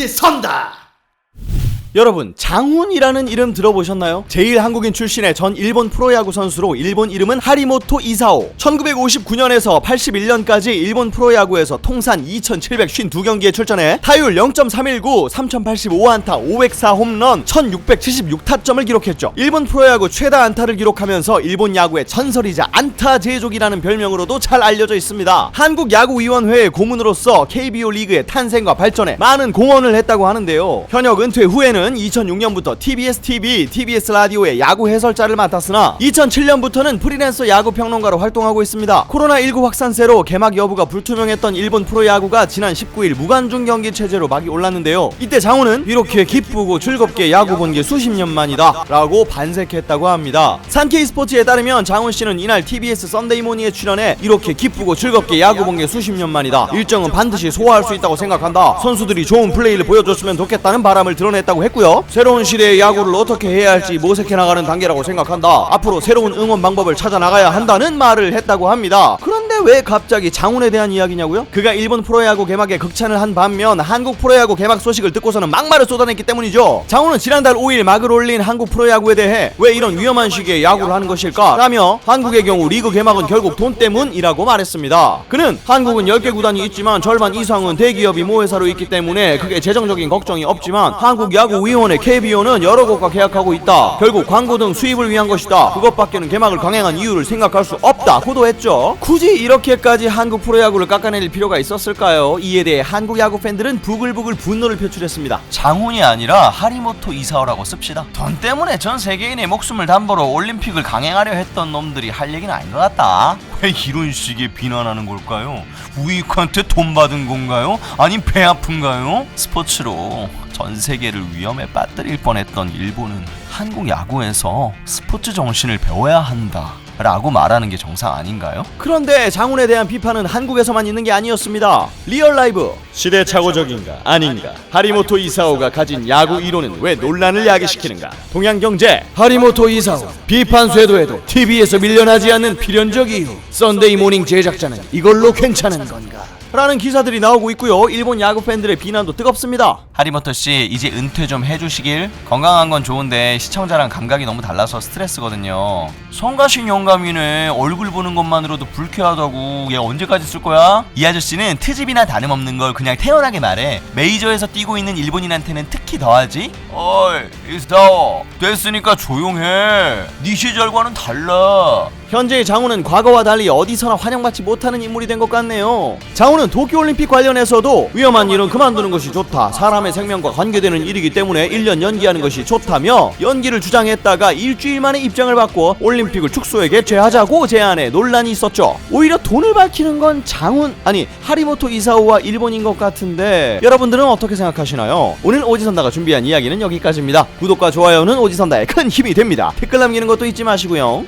오지선다. 여러분, 장훈이라는 이름 들어보셨나요? 제1한국인 출신의 전 일본 프로야구 선수로 일본 이름은 하리모토 이사오. 1959년에서 81년까지 일본 프로야구에서 통산 2752경기에 출전해 타율 0.319, 3085안타, 504홈런, 1676타점을 기록했죠. 일본 프로야구 최다 안타를 기록하면서 일본 야구의 전설이자 안타 제조기라는 별명으로도 잘 알려져 있습니다. 한국야구위원회의 고문으로서 KBO 리그의 탄생과 발전에 많은 공헌을 했다고 하는데요. 현역 은퇴 후에는 2006년부터 TBS TV, TBS 라디오의 야구 해설자를 맡았으나 2007년부터는 프리랜서 야구 평론가로 활동하고 있습니다. 코로나19 확산세로 개막 여부가 불투명했던 일본 프로야구가 지난 19일 무관중 경기 체제로 막이 올랐는데요. 이때 장훈은 이렇게 기쁘고 즐겁게 야구 본 게 수십 년 만이다 라고 반색했다고 합니다. 산케이 스포츠에 따르면 장훈씨는 이날 TBS 썬데이 모닝에 출연해 이렇게 기쁘고 즐겁게 야구 본 게 수십 년 만이다. 일정은 반드시 소화할 수 있다고 생각한다. 선수들이 좋은 플레이를 보여줬으면 좋겠다는 바람을 드러냈다고 했고요. 새로운 시대의 야구를 어떻게 해야 할지 모색해 나가는 단계라고 생각한다. 앞으로 새로운 응원 방법을 찾아 나가야 한다는 말을 했다고 합니다. 그런데 왜 갑자기 장훈에 대한 이야기냐고요? 그가 일본 프로야구 개막에 극찬을 한 반면 한국 프로야구 개막 소식을 듣고서는 막말을 쏟아냈기 때문이죠. 장훈은 지난달 5일 막을 올린 한국 프로야구에 대해 왜 이런 위험한 시기에 야구를 하는 것일까? 라며 한국의 경우 리그 개막은 결국 돈 때문이라고 말했습니다. 그는 한국은 10개 구단이 있지만 절반 이상은 대기업이 모회사로 있기 때문에 그게 재정적인 걱정이 없지만 한국야구위원회 KBO는 여러 곳과 계약하고 있다. 결국 광고 등 수입을 위한 것이다. 그것밖에는 개막을 강행한 이유를 생각할 수 없다. 고도했죠. 굳이 이렇게까지 한국 프로야구를 깎아낼 필요가 있었을까요? 이에 대해 한국 야구 팬들은 부글부글 분노를 표출했습니다. 장훈이 아니라 하리모토 이사오라고 씁시다. 돈 때문에 전 세계인의 목숨을 담보로 올림픽을 강행하려 했던 놈들이 할 얘기는 아닌 것 같다. 왜 이런 식의 비난하는 걸까요? 우익한테 돈 받은 건가요? 아님 배 아픈가요? 스포츠로 전 세계를 위험에 빠뜨릴 뻔했던 일본은 한국 야구에서 스포츠 정신을 배워야 한다 라고 말하는 게 정상 아닌가요? 그런데 장훈에 대한 비판은 한국에서만 있는 게 아니었습니다. 리얼 라이브, 시대착오적인가 아닌가, 하리모토 이사오가 가진 야구 이론은 왜 논란을 야기시키는가, 동양경제, 하리모토 이사오 비판 쇄도해도 TV에서 밀려나지 않는 필연적 이유, 썬데이 모닝 제작자는 이걸로 괜찮은 건가 라는 기사들이 나오고 있고요. 일본 야구 팬들의 비난도 뜨겁습니다. 하리모토씨 이제 은퇴 좀 해주시길. 건강한 건 좋은데 시청자랑 감각이 너무 달라서 스트레스거든요. 성가신 영감이네. 얼굴 보는 것만으로도 불쾌하다고. 얘 언제까지 쓸 거야? 이 아저씨는 트집이나 다름없는 걸 그냥 태연하게 말해. 메이저에서 뛰고 있는 일본인한테는 특히 더하지. 어이 이스타오 됐으니까 조용해. 네 시절과는 달라. 현재의 장훈은 과거와 달리 어디서나 환영받지 못하는 인물이 된 것 같네요. 장훈은 도쿄올림픽 관련해서도 위험한 일은 그만두는 것이 좋다. 사람의 생명과 관계되는 일이기 때문에 1년 연기하는 것이 좋다며 연기를 주장했다가 일주일 만에 입장을 바꿔 올림픽을 축소에 개최하자고 제안해 논란이 있었죠. 오히려 돈을 밝히는 건 장훈, 아니 하리모토 이사오와 일본인 것 같은데 여러분들은 어떻게 생각하시나요? 오늘 오지선다가 준비한 이야기는 여기까지입니다. 구독과 좋아요는 오지선다에 큰 힘이 됩니다. 댓글 남기는 것도 잊지 마시고요.